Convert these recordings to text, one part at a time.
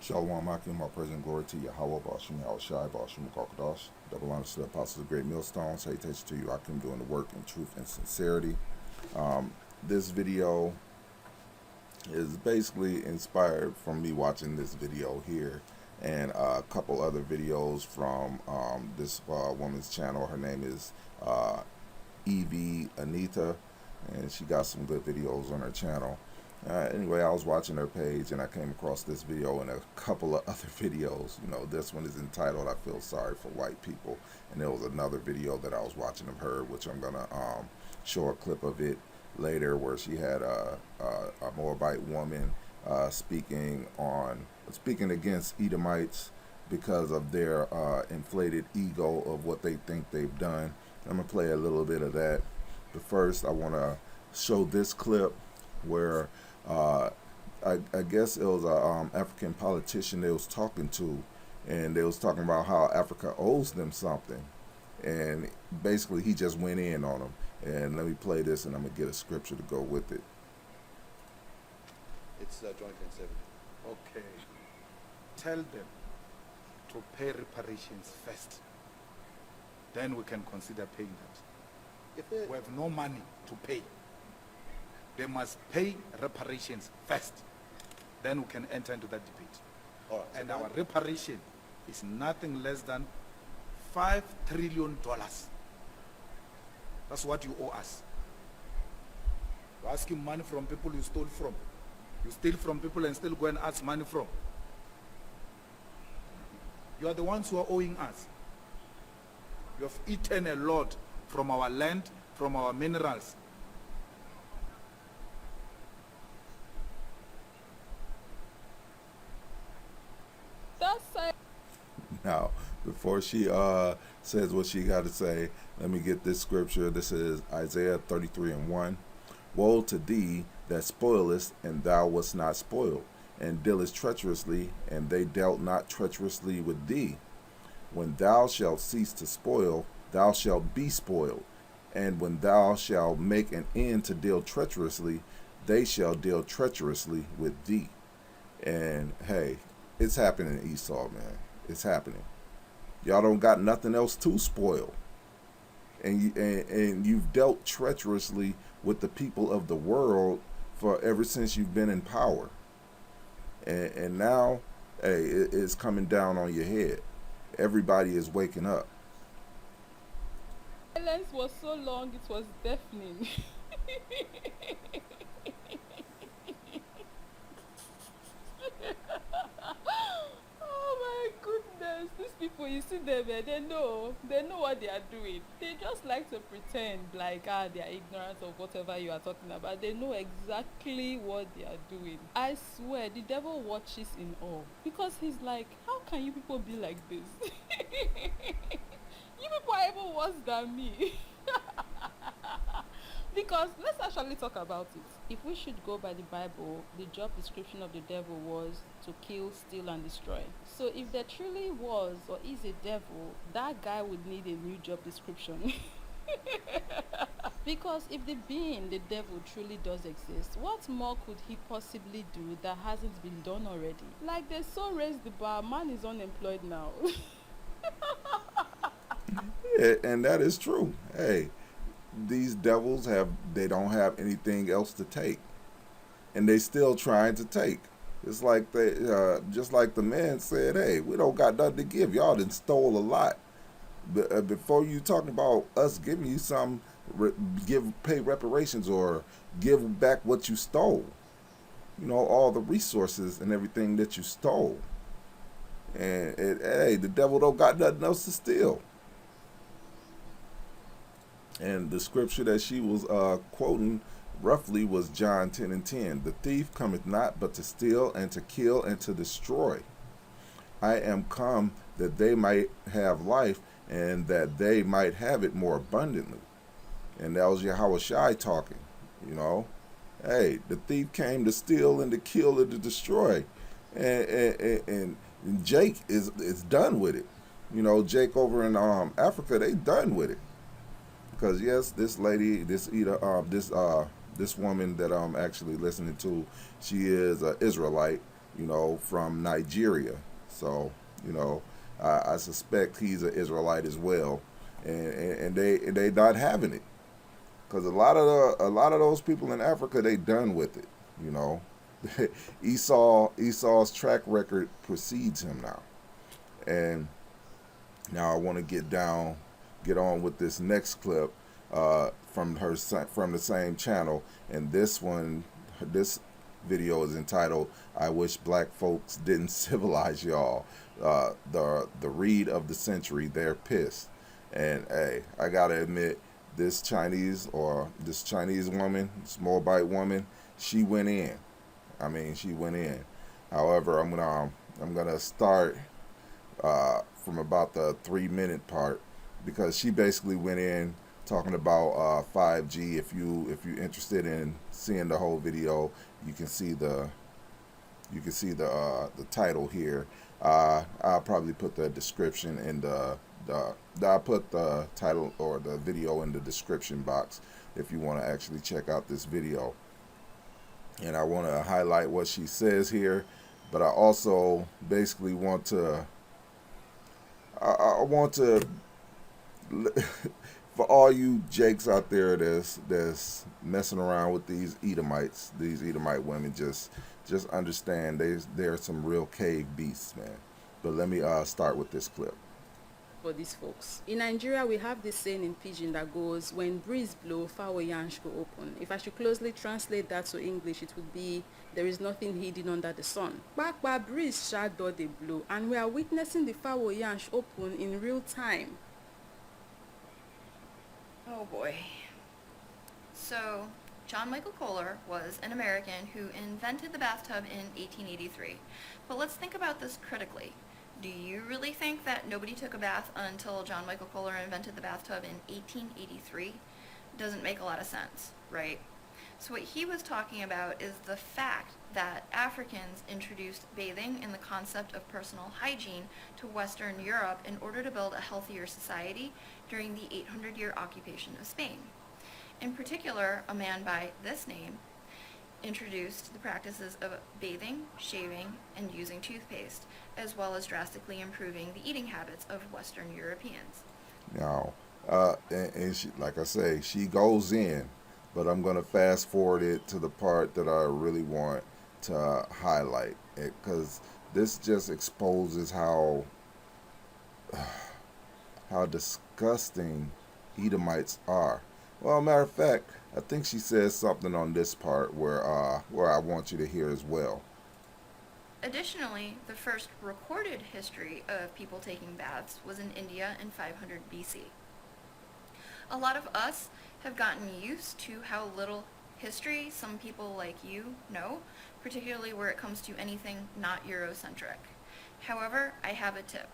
Shalom Akim, my present glory to Yahweh, Bashim Yahushai, Bashim Kakadash. Double honors to the apostles of the great millstone. Salutations to you, Akim, doing the work in truth and sincerity. This video is basically inspired from me watching this video here and a couple other videos from this woman's channel. Her name is Evie Anita, and she got some good videos on her channel. Anyway, I was watching her page and I came across this video and a couple of other videos. You know, this one is entitled, I Feel Sorry for White People. And there was another video that I was watching of her, which I'm going to show a clip of it later, where she had a Moabite woman speaking against Edomites because of their inflated ego of what they think they've done. I'm going to play a little bit of that. But first, I want to show this clip where I guess it was a African politician they was talking to, and they was talking about how Africa owes them something, and basically he just went in on them. And let me play this, and I'm gonna get a scripture to go with it. It's John 10:7. Okay. Tell them to pay reparations first. Then we can consider paying that. We have no money to pay. They must pay reparations first. Then we can enter into that debate. All right, And our reparation is nothing less than $5 trillion. That's what you owe us. You're asking money from people you stole from. You steal from people and still go and ask money from. You are the ones who are owing us. You have eaten a lot from our land, from our minerals. Now, before she says what she got to say, let me get this scripture. This is Isaiah 33:1. Woe to thee that spoilest, and thou wast not spoiled, and dealest treacherously, and they dealt not treacherously with thee. When thou shalt cease to spoil, thou shalt be spoiled. And when thou shalt make an end to deal treacherously, they shall deal treacherously with thee. And hey, it's happening in Esau, man. It's happening. Y'all don't got nothing else to spoil. And you've dealt treacherously with the people of the world for ever since you've been in power. And now, hey, it's coming down on your head. Everybody is waking up. Silence was so long, it was deafening. Oh my goodness, these people, you see them, they know what they are doing. They just like to pretend like they are ignorant of whatever you are talking about. They know exactly what they are doing. I swear, the devil watches in awe, because he's like, how can you people be like this? You people are even worse than me. Because let's actually talk about it. If we should go by the Bible, the job description of the devil was to kill, steal, and destroy. So if there truly was or is a devil, that guy would need a new job description. Because if the being, the devil, truly does exist, what more could he possibly do that hasn't been done already? Like, they so raised the bar, man is unemployed now. Yeah, and that is true. Hey, these devils they don't have anything else to take, and they still trying to take. It's like they just like the man said, hey, we don't got nothing to give. Y'all done stole a lot. But before you talking about us giving you some, pay reparations or give back what you stole, you know, all the resources and everything that you stole. And hey, the devil don't got nothing else to steal. And the scripture that she was quoting roughly was John 10:10. The thief cometh not but to steal and to kill and to destroy. I am come that they might have life, and that they might have it more abundantly. And that was Yahushai talking, you know. Hey, the thief came to steal and to kill and to destroy. And Jake is done with it. You know, Jake over in Africa, they done with it. Because yes, this lady, this woman that I'm actually listening to, she is an Israelite, you know, from Nigeria. So, you know, I suspect he's an Israelite as well, and they not having it, because a lot of those people in Africa, they done with it. You know, Esau's track record precedes him now, and now I want to get on with this next clip from the same channel, and this video is entitled "I Wish Black Folks Didn't Civilize Y'all." The read of the century. They're pissed, and hey, I gotta admit, this Chinese woman, this Moabite woman, she went in. I mean, she went in. However, I'm gonna start from about the 3-minute part, because she basically went in talking about 5G. If you're interested in seeing the whole video, you can see the title here. I'll probably put the description in I'll put the title or the video in the description box if you want to actually check out this video. And I want to highlight what she says here, but I also basically want to for all you jakes out there that's messing around with these Edomite women, just understand they're some real cave beasts, man. But let me start with this clip. For these folks. In Nigeria, we have this saying in Pidgin that goes, when breeze blow, fowl yansh go open. If I should closely translate that to English, it would be, there is nothing hidden under the sun. Back breeze shadow they blow, and we are witnessing the fowl yansh open in real time. Oh boy. So, John Michael Kohler was an American who invented the bathtub in 1883. But let's think about this critically. Do you really think that nobody took a bath until John Michael Kohler invented the bathtub in 1883? Doesn't make a lot of sense, right? So what he was talking about is the fact that Africans introduced bathing and the concept of personal hygiene to Western Europe in order to build a healthier society during the 800-year occupation of Spain. In particular, a man by this name introduced the practices of bathing, shaving, and using toothpaste, as well as drastically improving the eating habits of Western Europeans. Now, and she, like I say, she goes in, but I'm going to fast forward it to the part that I really want to highlight, because this just exposes how disgusting Edomites are. Well, matter of fact, I think she says something on this part where I want you to hear as well. Additionally, the first recorded history of people taking baths was in India in 500 BC. A lot of us have gotten used to how little history some people like you know, particularly where it comes to anything not Eurocentric. However, I have a tip.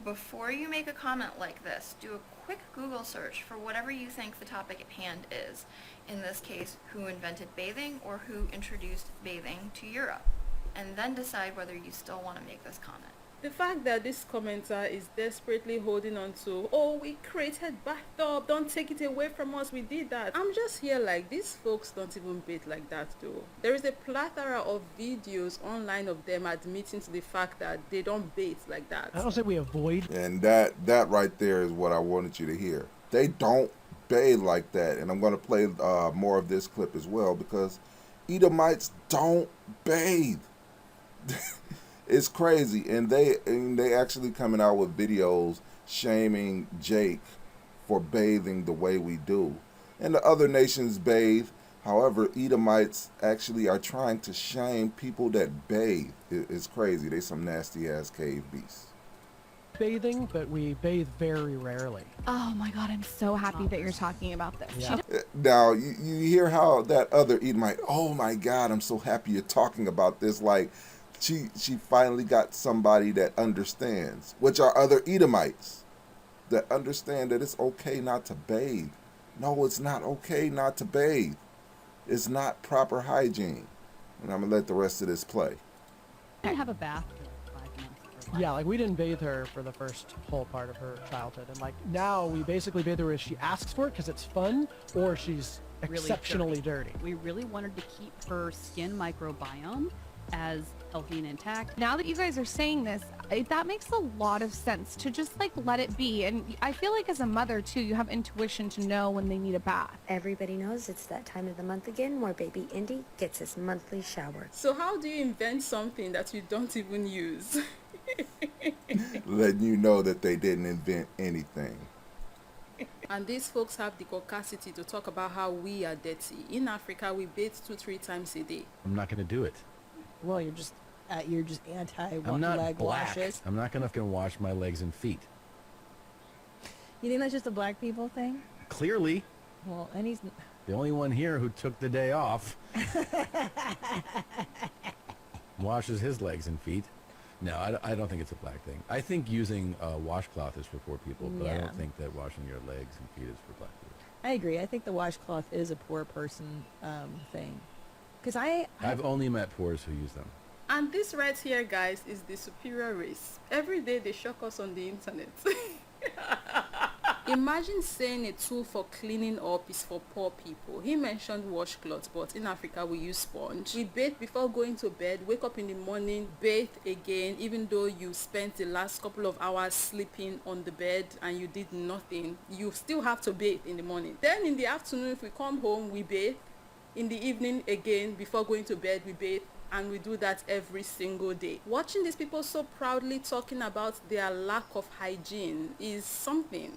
Before you make a comment like this, do a quick Google search for whatever you think the topic at hand is. In this case, who invented bathing or who introduced bathing to Europe, and then decide whether you still want to make this comment. The fact that this commenter is desperately holding on to, oh, we created bathtub, don't take it away from us, we did that. I'm just here like, these folks don't even bathe like that though. There is a plethora of videos online of them admitting to the fact that they don't bathe like that. I don't say we avoid. And that right there is what I wanted you to hear. They don't bathe like that. And I'm going to play more of this clip as well, because Edomites don't bathe. It's crazy, and they actually coming out with videos shaming Jake for bathing the way we do. And the other nations bathe. However, Edomites actually are trying to shame people that bathe. It's crazy. They some nasty ass cave beasts. Bathing, but we bathe very rarely. Oh my god, I'm so happy that you're talking about this. Yeah. Now, you hear how that other Edomite, oh my god, I'm so happy you're talking about this, like she finally got somebody that understands, which are other Edomites that understand that it's okay not to bathe. No, it's not okay not to bathe. It's not proper hygiene. And I'm going to let the rest of this play. I didn't have a bath for 5 months. Yeah, like we didn't bathe her for the first whole part of her childhood. And like now we basically bathe her if she asks for it because it's fun, or she's Really exceptionally dirty. We really wanted to keep her skin microbiome as healthy and intact. Now that you guys are saying this, that makes a lot of sense to just like let it be. And I feel like as a mother too, you have intuition to know when they need a bath. Everybody knows it's that time of the month again where baby Indy gets his monthly shower. So how do you invent something that you don't even use? Letting you know that they didn't invent anything. And these folks have the caucasity to talk about how we are dirty. In Africa, we bathe 2-3 times a day. I'm not going to do it. Well, you're just anti I'm not leg black. washes. I'm not going to wash my legs and feet. You think that's just a black people thing? Clearly, Well, and he's the only one here who took the day off washes his legs and feet. No, I don't think it's a black thing. I think using a washcloth is for poor people, but I Yeah. don't think that washing your legs and feet is for black people. I agree. I think the washcloth is a poor person thing. Because I've only met poors who use them. And this right here, guys, is the superior race. Every day they shock us on the internet. Imagine saying a tool for cleaning up is for poor people. He mentioned washcloths, but in Africa we use sponge. We bathe before going to bed, wake up in the morning, bathe again, even though you spent the last couple of hours sleeping on the bed and you did nothing. You still have to bathe in the morning. Then in the afternoon, if we come home, we bathe. In the evening again, before going to bed, we bathe. And we do that every single day. Watching these people so proudly talking about their lack of hygiene is something.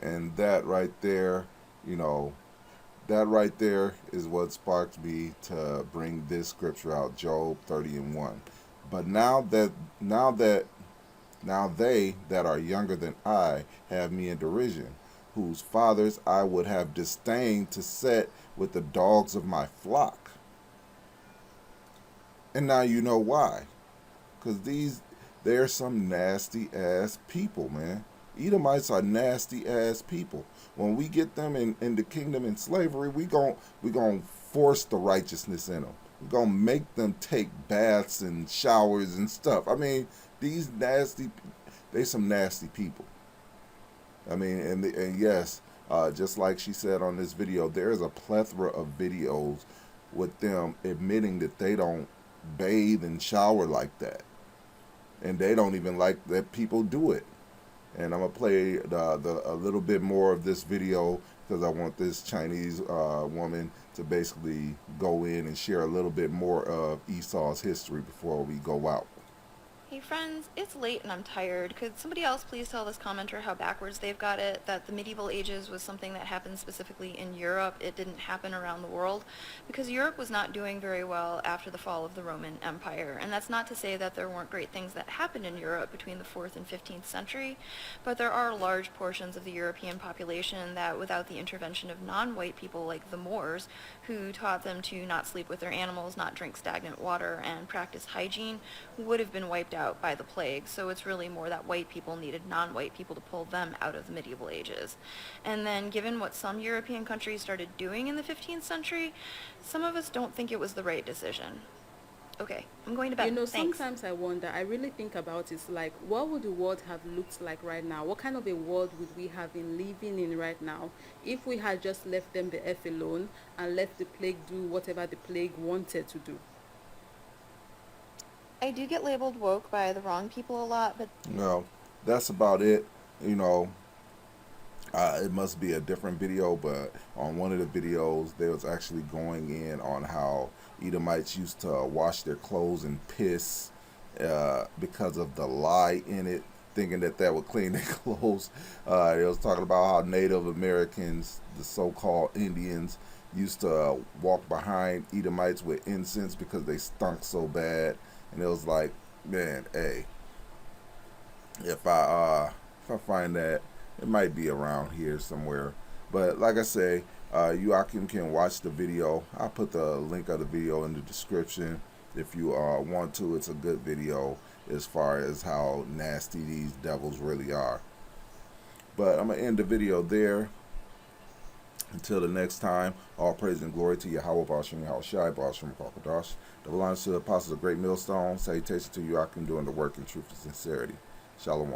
And that right there, that right there is what sparked me to bring this scripture out, Job 30:1. But now they that are younger than I have me in derision, whose fathers I would have disdained to set with the dogs of my flock. And now you know why. Because they're some nasty ass people, man. Edomites are nasty ass people. When we get them in the kingdom in slavery, we gon' force the righteousness in them. We're gonna make them take baths and showers and stuff. I mean, they some nasty people. I mean, and yes, just like she said on this video, there is a plethora of videos with them admitting that they don't bathe and shower like that, and they don't even like that people do it. And I'm gonna play a little bit more of this video because I want this Chinese woman to basically go in and share a little bit more of Esau's history before we go out. Hey friends, it's late and I'm tired. Could somebody else please tell this commenter how backwards they've got it, that the medieval ages was something that happened specifically in Europe. It didn't happen around the world, because Europe was not doing very well after the fall of the Roman Empire. And that's not to say that there weren't great things that happened in Europe between the 4th and 15th century, but there are large portions of the European population that, without the intervention of non-white people like the Moors, who taught them to not sleep with their animals, not drink stagnant water, and practice hygiene, would have been wiped out by the plague. So it's really more that white people needed non-white people to pull them out of the medieval ages. And then given what some European countries started doing in the 15th century, some of us don't think it was the right decision. Okay, I'm going to bed. Thanks. Sometimes I wonder, I really think about it, like, what would the world have looked like right now? What kind of a world would we have been living in right now if we had just left them the F alone and let the plague do whatever the plague wanted to do? I do get labeled woke by the wrong people a lot, but No, that's about it. It must be a different video, but on one of the videos, they was actually going in on how Edomites used to wash their clothes in piss because of the lye in it, thinking that would clean their clothes. They was talking about how Native Americans, the so-called Indians, used to walk behind Edomites with incense because they stunk so bad. And it was like, man, hey, if I find that, it might be around here somewhere. But like I say, you can watch the video. I'll put the link of the video in the description if you want to. It's a good video as far as how nasty these devils really are. But I'm going to end the video there. Until the next time, all praise and glory to Yahweh Bashim Yahushai Bashim Kakadash. The belongs to the apostles of Great Millstone. Salutation to you, I can doing the work in truth and sincerity. Shalom.